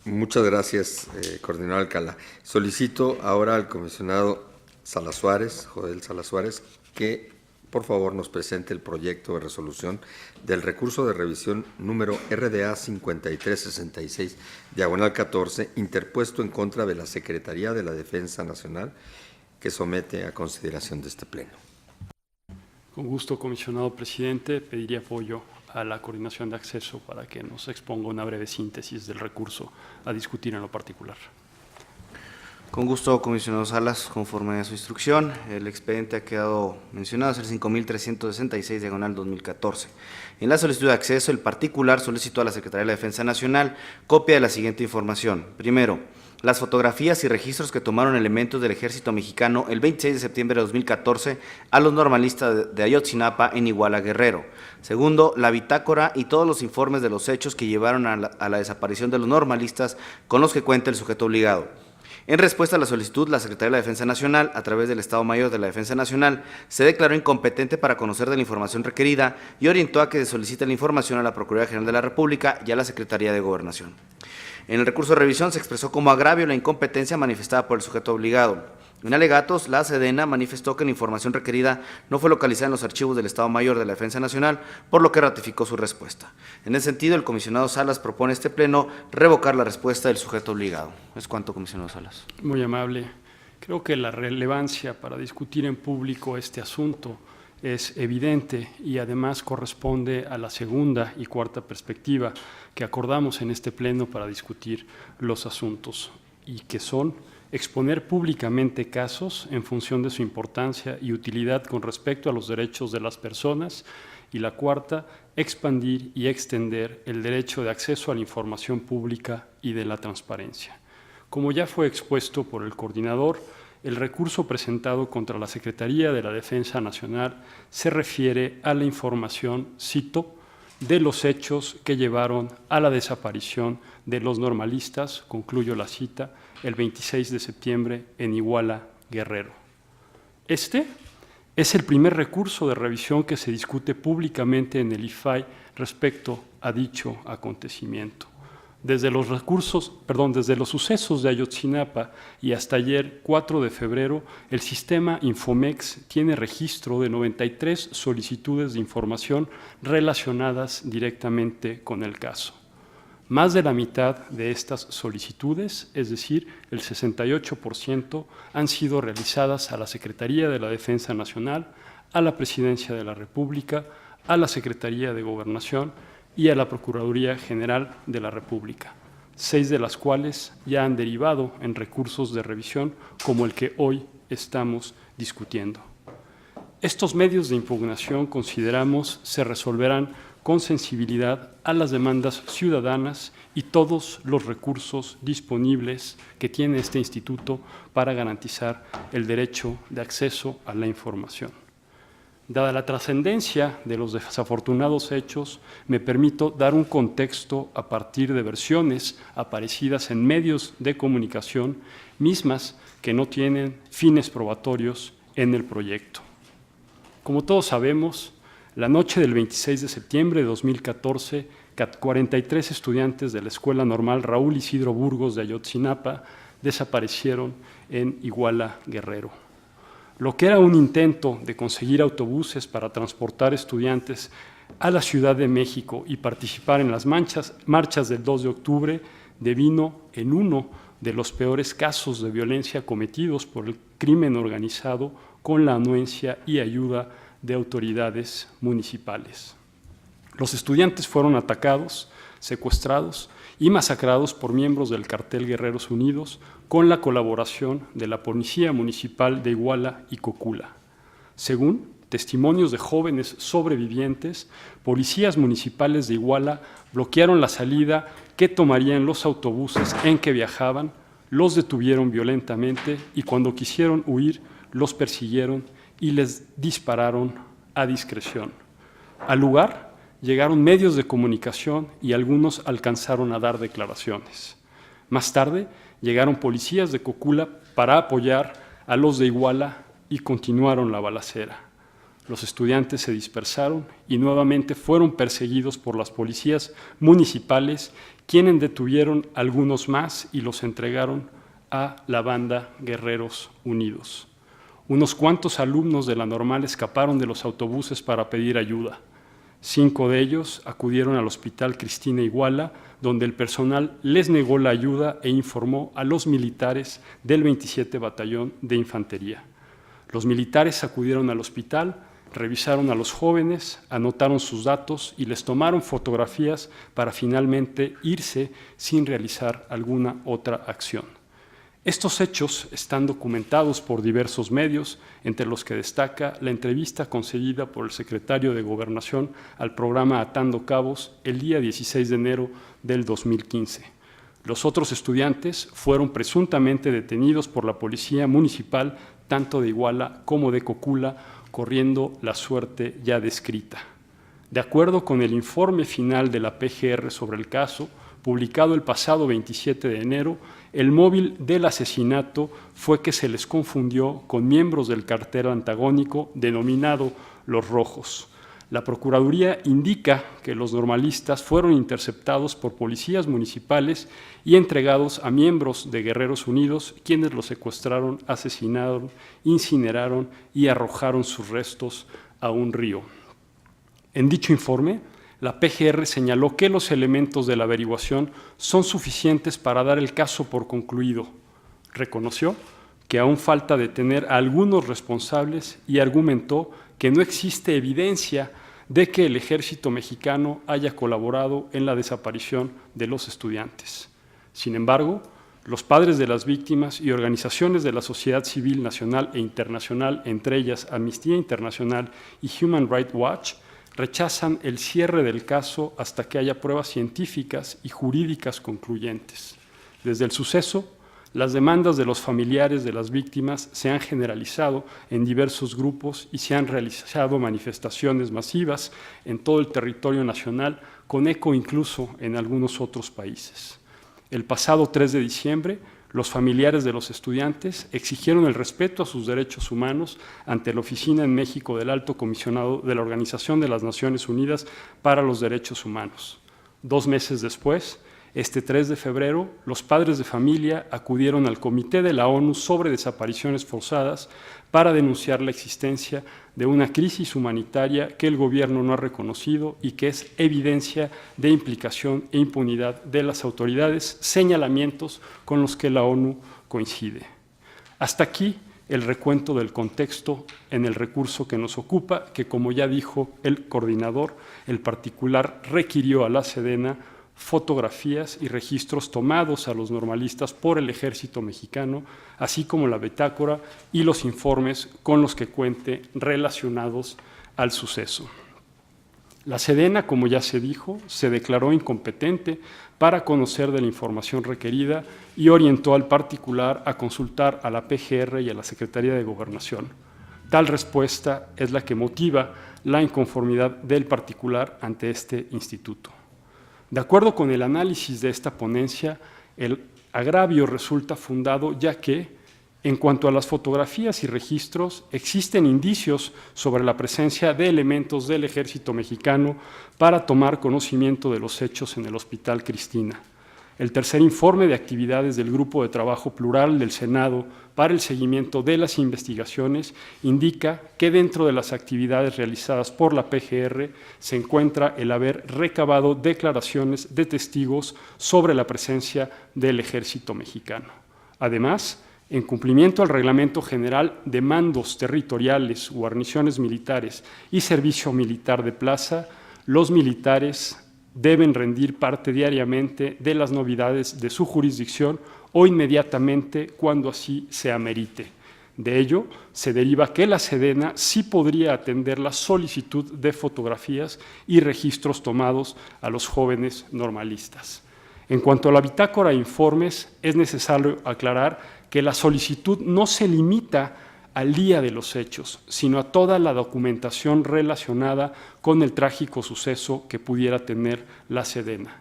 Muchas gracias, coordinador Alcalá. Solicito ahora al comisionado Salas Suárez, Joel Salas Suárez, que por favor nos presente el proyecto de resolución del recurso de revisión número RDA 5366, diagonal 14, interpuesto en contra de la Secretaría de la Defensa Nacional, que somete a consideración de este Pleno. Con gusto, comisionado presidente, pediría apoyo a la coordinación de acceso para que nos exponga una breve síntesis del recurso a discutir en lo particular. Con gusto, comisionado Salas, conforme a su instrucción, el expediente ha quedado mencionado, es el 5366, diagonal 2014. En la solicitud de acceso, el particular solicitó a la Secretaría de la Defensa Nacional copia de la siguiente información. Primero, las fotografías y registros que tomaron elementos del Ejército Mexicano el 26 de septiembre de 2014 a los normalistas de Ayotzinapa en Iguala, Guerrero. Segundo, la bitácora y todos los informes de los hechos que llevaron a la desaparición de los normalistas con los que cuenta el sujeto obligado. En respuesta a la solicitud, la Secretaría de la Defensa Nacional, a través del Estado Mayor de la Defensa Nacional, se declaró incompetente para conocer de la información requerida y orientó a que se solicite la información a la Procuraduría General de la República y a la Secretaría de Gobernación. En el recurso de revisión se expresó como agravio la incompetencia manifestada por el sujeto obligado. En alegatos, la Sedena manifestó que la información requerida no fue localizada en los archivos del Estado Mayor de la Defensa Nacional, por lo que ratificó su respuesta. En ese sentido, el comisionado Salas propone a este Pleno revocar la respuesta del sujeto obligado. Es cuanto, comisionado Salas. Muy amable. Creo que la relevancia para discutir en público este asunto es evidente y además corresponde a la segunda y cuarta perspectiva que acordamos en este Pleno para discutir los asuntos, y que son exponer públicamente casos en función de su importancia y utilidad con respecto a los derechos de las personas, y la cuarta, expandir y extender el derecho de acceso a la información pública y de la transparencia. Como ya fue expuesto por el coordinador, el recurso presentado contra la Secretaría de la Defensa Nacional se refiere a la información, cito, de los hechos que llevaron a la desaparición de los normalistas, concluyo la cita, el 26 de septiembre en Iguala, Guerrero. Este es el primer recurso de revisión que se discute públicamente en el IFAI respecto a dicho acontecimiento. Desde los sucesos de Ayotzinapa y hasta ayer, 4 de febrero, el sistema Infomex tiene registro de 93 solicitudes de información relacionadas directamente con el caso. Más de la mitad de estas solicitudes, es decir, el 68%, han sido realizadas a la Secretaría de la Defensa Nacional, a la Presidencia de la República, a la Secretaría de Gobernación y a la Procuraduría General de la República, 6 de las cuales ya han derivado en recursos de revisión como el que hoy estamos discutiendo. Estos medios de impugnación, consideramos, se resolverán con sensibilidad a las demandas ciudadanas y todos los recursos disponibles que tiene este instituto para garantizar el derecho de acceso a la información. Dada la trascendencia de los desafortunados hechos, me permito dar un contexto a partir de versiones aparecidas en medios de comunicación, mismas que no tienen fines probatorios en el proyecto. Como todos sabemos, la noche del 26 de septiembre de 2014, 43 estudiantes de la Escuela Normal Raúl Isidro Burgos de Ayotzinapa desaparecieron en Iguala, Guerrero. Lo que era un intento de conseguir autobuses para transportar estudiantes a la Ciudad de México y participar en las marchas del 2 de octubre devino en uno de los peores casos de violencia cometidos por el crimen organizado con la anuencia y ayuda de autoridades municipales. Los estudiantes fueron atacados, secuestrados y masacrados por miembros del cartel Guerreros Unidos con la colaboración de la Policía Municipal de Iguala y Cocula. Según testimonios de jóvenes sobrevivientes, policías municipales de Iguala bloquearon la salida que tomarían los autobuses en que viajaban, los detuvieron violentamente y cuando quisieron huir, los persiguieron y les dispararon a discreción. Al lugar llegaron medios de comunicación y algunos alcanzaron a dar declaraciones. Más tarde llegaron policías de Cocula para apoyar a los de Iguala y continuaron la balacera. Los estudiantes se dispersaron y nuevamente fueron perseguidos por las policías municipales, quienes detuvieron a algunos más y los entregaron a la banda Guerreros Unidos. Unos cuantos alumnos de la Normal escaparon de los autobuses para pedir ayuda. 5 de ellos acudieron al Hospital Cristina Iguala, donde el personal les negó la ayuda e informó a los militares del 27 Batallón de Infantería. Los militares acudieron al hospital, revisaron a los jóvenes, anotaron sus datos y les tomaron fotografías para finalmente irse sin realizar alguna otra acción. Estos hechos están documentados por diversos medios, entre los que destaca la entrevista concedida por el secretario de Gobernación al programa Atando Cabos el día 16 de enero del 2015. Los otros estudiantes fueron presuntamente detenidos por la Policía Municipal, tanto de Iguala como de Cocula, corriendo la suerte ya descrita. De acuerdo con el informe final de la PGR sobre el caso, publicado el pasado 27 de enero, el móvil del asesinato fue que se les confundió con miembros del cartel antagónico denominado Los Rojos. La Procuraduría indica que los normalistas fueron interceptados por policías municipales y entregados a miembros de Guerreros Unidos, quienes los secuestraron, asesinaron, incineraron y arrojaron sus restos a un río. En dicho informe, la PGR señaló que los elementos de la averiguación son suficientes para dar el caso por concluido. Reconoció que aún falta detener a algunos responsables y argumentó que no existe evidencia de que el ejército mexicano haya colaborado en la desaparición de los estudiantes. Sin embargo, los padres de las víctimas y organizaciones de la sociedad civil nacional e internacional, entre ellas Amnistía Internacional y Human Rights Watch, rechazan el cierre del caso hasta que haya pruebas científicas y jurídicas concluyentes. Desde el suceso, las demandas de los familiares de las víctimas se han generalizado en diversos grupos y se han realizado manifestaciones masivas en todo el territorio nacional, con eco incluso en algunos otros países. El pasado 3 de diciembre, los familiares de los estudiantes exigieron el respeto a sus derechos humanos ante la Oficina en México del Alto Comisionado de la Organización de las Naciones Unidas para los Derechos Humanos. 2 meses después, este 3 de febrero, los padres de familia acudieron al Comité de la ONU sobre Desapariciones Forzadas para denunciar la existencia de una crisis humanitaria que el gobierno no ha reconocido y que es evidencia de implicación e impunidad de las autoridades, señalamientos con los que la ONU coincide. Hasta aquí el recuento del contexto en el recurso que nos ocupa, que, como ya dijo el coordinador, el particular requirió a la Sedena fotografías y registros tomados a los normalistas por el ejército mexicano, así como la bitácora y los informes con los que cuente relacionados al suceso. La Sedena, como ya se dijo, se declaró incompetente para conocer de la información requerida y orientó al particular a consultar a la PGR y a la Secretaría de Gobernación. Tal respuesta es la que motiva la inconformidad del particular ante este instituto. De acuerdo con el análisis de esta ponencia, el agravio resulta fundado ya que, en cuanto a las fotografías y registros, existen indicios sobre la presencia de elementos del ejército mexicano para tomar conocimiento de los hechos en el Hospital Cristina. El tercer informe de actividades del Grupo de Trabajo Plural del Senado para el seguimiento de las investigaciones indica que dentro de las actividades realizadas por la PGR se encuentra el haber recabado declaraciones de testigos sobre la presencia del ejército mexicano. Además, en cumplimiento al Reglamento General de Mandos Territoriales, Guarniciones Militares y Servicio Militar de Plaza, los militares deben rendir parte diariamente de las novedades de su jurisdicción o inmediatamente cuando así se amerite. De ello, se deriva que la Sedena sí podría atender la solicitud de fotografías y registros tomados a los jóvenes normalistas. En cuanto a la bitácora e informes, es necesario aclarar que la solicitud no se limita al día de los hechos, sino a toda la documentación relacionada con el trágico suceso que pudiera tener la Sedena.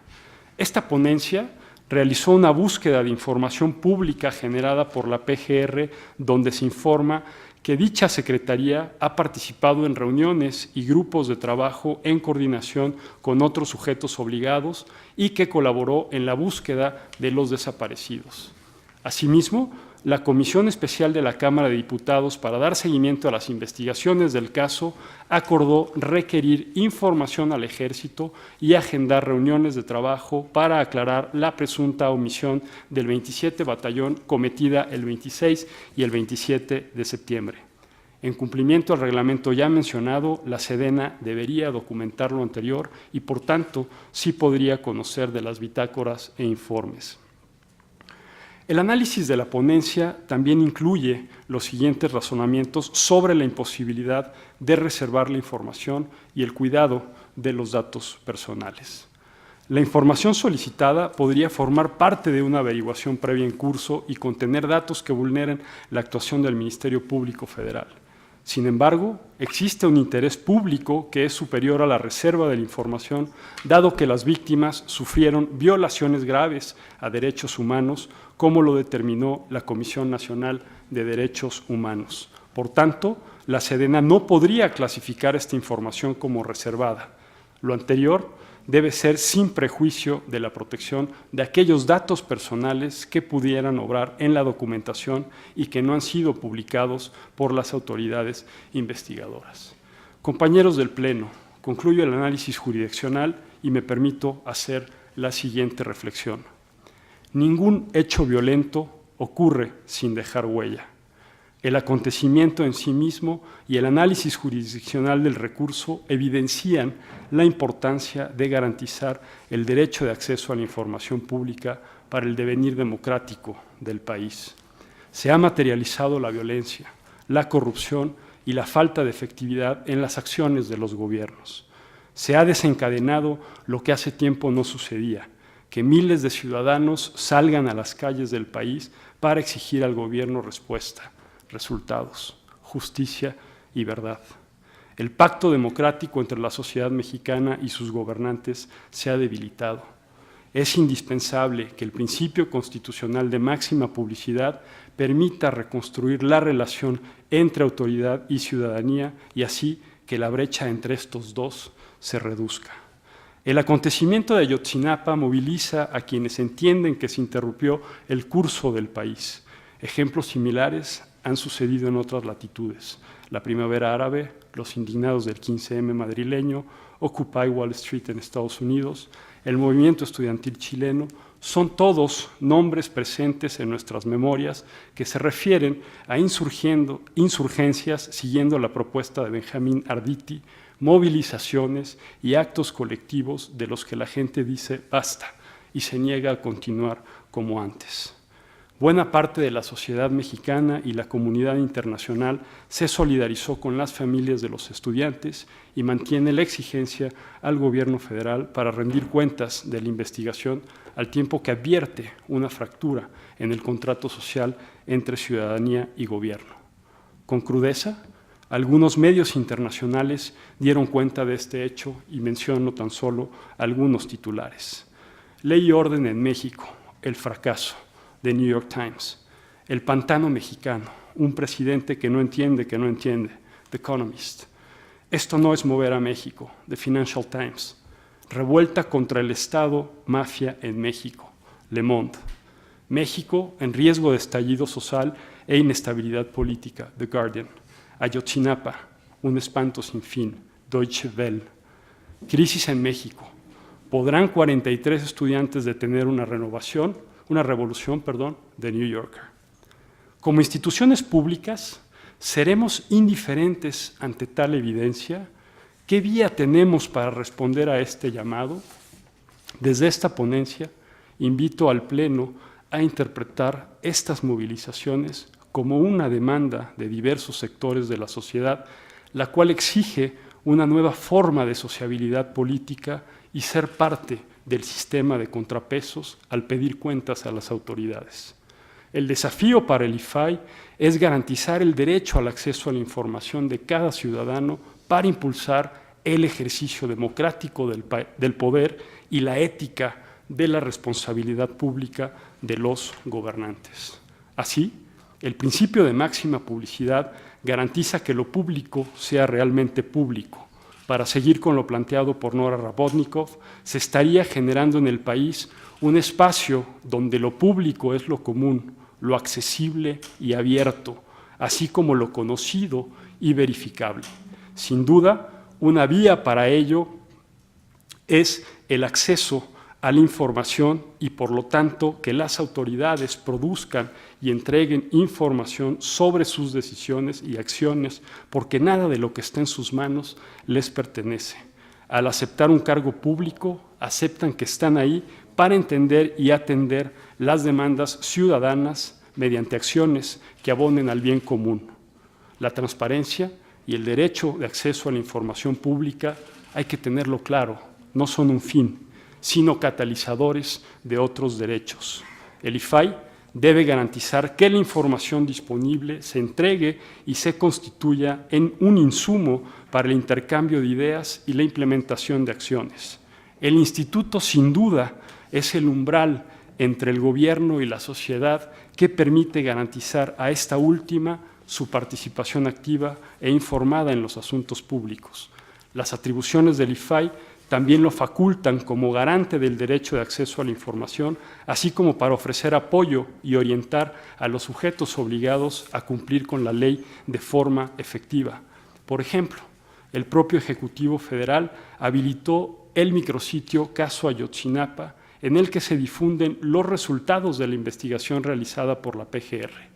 Esta ponencia realizó una búsqueda de información pública generada por la PGR, donde se informa que dicha Secretaría ha participado en reuniones y grupos de trabajo en coordinación con otros sujetos obligados y que colaboró en la búsqueda de los desaparecidos. Asimismo, la Comisión Especial de la Cámara de Diputados, para dar seguimiento a las investigaciones del caso, acordó requerir información al Ejército y agendar reuniones de trabajo para aclarar la presunta omisión del 27 Batallón cometida el 26 y el 27 de septiembre. En cumplimiento al reglamento ya mencionado, la Sedena debería documentar lo anterior y, por tanto, sí podría conocer de las bitácoras e informes. El análisis de la ponencia también incluye los siguientes razonamientos sobre la imposibilidad de reservar la información y el cuidado de los datos personales. La información solicitada podría formar parte de una averiguación previa en curso y contener datos que vulneren la actuación del Ministerio Público Federal. Sin embargo, existe un interés público que es superior a la reserva de la información, dado que las víctimas sufrieron violaciones graves a derechos humanos, como lo determinó la Comisión Nacional de Derechos Humanos. Por tanto, la Sedena no podría clasificar esta información como reservada. Lo anterior debe ser sin prejuicio de la protección de aquellos datos personales que pudieran obrar en la documentación y que no han sido publicados por las autoridades investigadoras. Compañeros del Pleno, concluyo el análisis jurisdiccional y me permito hacer la siguiente reflexión. Ningún hecho violento ocurre sin dejar huella. El acontecimiento en sí mismo y el análisis jurisdiccional del recurso evidencian la importancia de garantizar el derecho de acceso a la información pública para el devenir democrático del país. Se ha materializado la violencia, la corrupción y la falta de efectividad en las acciones de los gobiernos. Se ha desencadenado lo que hace tiempo no sucedía, que miles de ciudadanos salgan a las calles del país para exigir al gobierno respuesta, resultados, justicia y verdad. El pacto democrático entre la sociedad mexicana y sus gobernantes se ha debilitado. Es indispensable que el principio constitucional de máxima publicidad permita reconstruir la relación entre autoridad y ciudadanía y así que la brecha entre estos dos se reduzca. El acontecimiento de Ayotzinapa moviliza a quienes entienden que se interrumpió el curso del país. Ejemplos similares han sucedido en otras latitudes. La primavera árabe, los indignados del 15M madrileño, Occupy Wall Street en Estados Unidos, el movimiento estudiantil chileno, son todos nombres presentes en nuestras memorias que se refieren a insurgencias siguiendo la propuesta de Benjamín Arditi, movilizaciones y actos colectivos de los que la gente dice basta y se niega a continuar como antes. Buena parte de la sociedad mexicana y la comunidad internacional se solidarizó con las familias de los estudiantes y mantiene la exigencia al gobierno federal para rendir cuentas de la investigación al tiempo que advierte una fractura en el contrato social entre ciudadanía y gobierno. Con crudeza, algunos medios internacionales dieron cuenta de este hecho y menciono tan solo algunos titulares. Ley y orden en México, el fracaso, de New York Times. El pantano mexicano, un presidente que no entiende, The Economist. Esto no es mover a México, The Financial Times. Revuelta contra el Estado, mafia en México, Le Monde. México en riesgo de estallido social e inestabilidad política, The Guardian. Ayotzinapa, un espanto sin fin, Deutsche Welle. Crisis en México. ¿Podrán 43 estudiantes detener una revolución, The New Yorker? Como instituciones públicas, ¿seremos indiferentes ante tal evidencia? ¿Qué vía tenemos para responder a este llamado? Desde esta ponencia, invito al Pleno a interpretar estas movilizaciones como una demanda de diversos sectores de la sociedad, la cual exige una nueva forma de sociabilidad política y ser parte del sistema de contrapesos al pedir cuentas a las autoridades. El desafío para el IFAI es garantizar el derecho al acceso a la información de cada ciudadano para impulsar el ejercicio democrático del poder y la ética de la responsabilidad pública de los gobernantes. Así, el principio de máxima publicidad garantiza que lo público sea realmente público. Para seguir con lo planteado por Nora Rabotnikov, se estaría generando en el país un espacio donde lo público es lo común, lo accesible y abierto, así como lo conocido y verificable. Sin duda, una vía para ello es el acceso a la información y, por lo tanto, que las autoridades produzcan y entreguen información sobre sus decisiones y acciones, porque nada de lo que está en sus manos les pertenece. Al aceptar un cargo público, aceptan que están ahí para entender y atender las demandas ciudadanas mediante acciones que abonen al bien común. La transparencia y el derecho de acceso a la información pública, hay que tenerlo claro, no son un fin, sino catalizadores de otros derechos. El IFAI debe garantizar que la información disponible se entregue y se constituya en un insumo para el intercambio de ideas y la implementación de acciones. El instituto, sin duda, es el umbral entre el gobierno y la sociedad que permite garantizar a esta última su participación activa e informada en los asuntos públicos. Las atribuciones del IFAI también lo facultan como garante del derecho de acceso a la información, así como para ofrecer apoyo y orientar a los sujetos obligados a cumplir con la ley de forma efectiva. Por ejemplo, el propio Ejecutivo Federal habilitó el micrositio Caso Ayotzinapa, en el que se difunden los resultados de la investigación realizada por la PGR.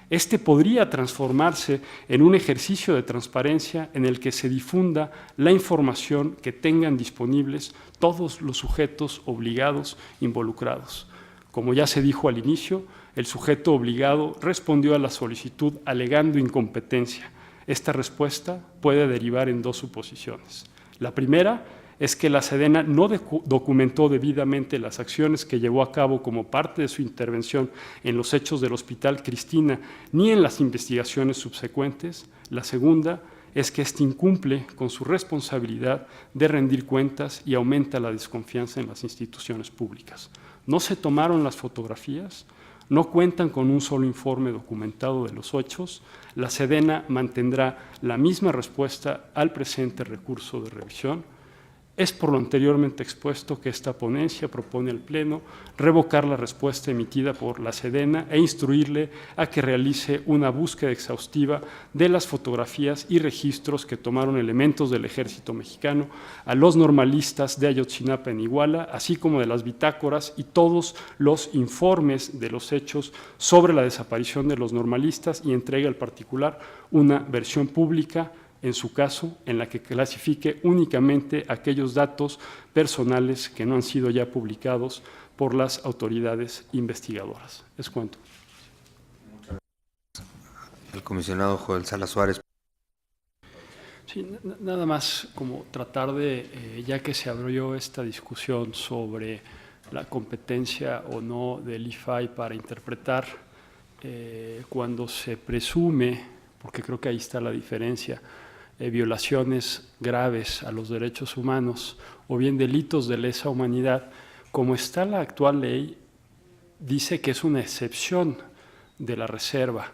Este podría transformarse en un ejercicio de transparencia en el que se difunda la información que tengan disponibles todos los sujetos obligados involucrados. Como ya se dijo al inicio, el sujeto obligado respondió a la solicitud alegando incompetencia. Esta respuesta puede derivar en dos suposiciones. La primera es que la Sedena no documentó debidamente las acciones que llevó a cabo como parte de su intervención en los hechos del Hospital Cristina, ni en las investigaciones subsecuentes. La segunda es que éste incumple con su responsabilidad de rendir cuentas y aumenta la desconfianza en las instituciones públicas. No se tomaron las fotografías, no cuentan con un solo informe documentado de los hechos. La Sedena mantendrá la misma respuesta al presente recurso de revisión. Es por lo anteriormente expuesto que esta ponencia propone al Pleno revocar la respuesta emitida por la Sedena e instruirle a que realice una búsqueda exhaustiva de las fotografías y registros que tomaron elementos del Ejército Mexicano a los normalistas de Ayotzinapa en Iguala, así como de las bitácoras y todos los informes de los hechos sobre la desaparición de los normalistas, y entregue al particular una versión pública, en su caso, en la que clasifique únicamente aquellos datos personales que no han sido ya publicados por las autoridades investigadoras. Es cuanto. El comisionado Joel Salas Suárez. Sí, nada más como tratar de, ya que se abrió esta discusión sobre la competencia o no del IFAI para interpretar, cuando se presume, porque creo que ahí está la diferencia, violaciones graves a los derechos humanos o bien delitos de lesa humanidad, como está la actual ley, dice que es una excepción de la reserva.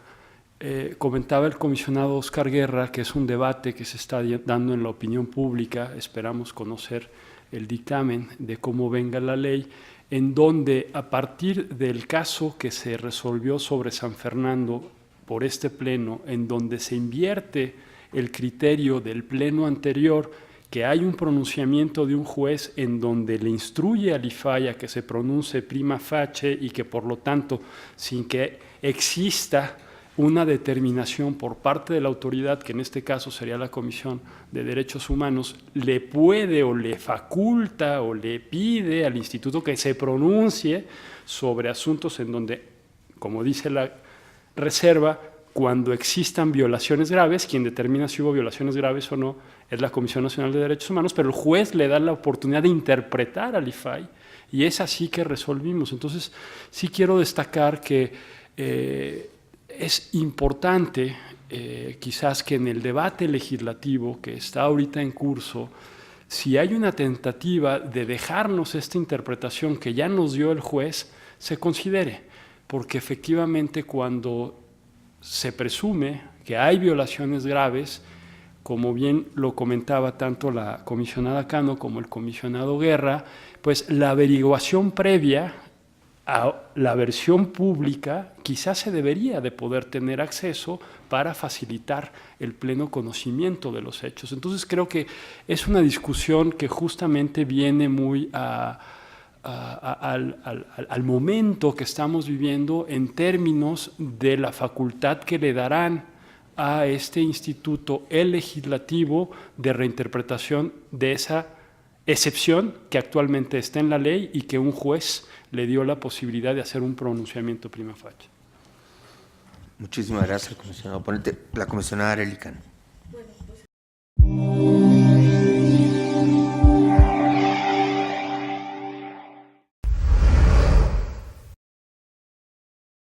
Comentaba el comisionado Oscar Guerra que es un debate que se está dando en la opinión pública, esperamos conocer el dictamen de cómo venga la ley, en donde a partir del caso que se resolvió sobre San Fernando por este pleno, en donde se invierte el criterio del pleno anterior, que hay un pronunciamiento de un juez en donde le instruye al IFAI a que se pronuncie prima facie y que por lo tanto, sin que exista una determinación por parte de la autoridad, que en este caso sería la Comisión de Derechos Humanos, le puede o le faculta o le pide al instituto que se pronuncie sobre asuntos en donde, como dice la reserva, cuando existan violaciones graves, quien determina si hubo violaciones graves o no es la Comisión Nacional de Derechos Humanos, pero el juez le da la oportunidad de interpretar al IFAI y es así que resolvimos. Entonces, sí quiero destacar que es importante quizás que en el debate legislativo que está ahorita en curso, si hay una tentativa de dejarnos esta interpretación que ya nos dio el juez, se considere, porque efectivamente cuando se presume que hay violaciones graves, como bien lo comentaba tanto la comisionada Cano como el comisionado Guerra, pues la averiguación previa a la versión pública quizás se debería de poder tener acceso para facilitar el pleno conocimiento de los hechos. Entonces creo que es una discusión que justamente viene muy al momento que estamos viviendo en términos de la facultad que le darán a este instituto, el legislativo, de reinterpretación de esa excepción que actualmente está en la ley y que un juez le dio la posibilidad de hacer un pronunciamiento prima facie. Muchísimas gracias, comisionado ponente. La comisionada Arely Cano.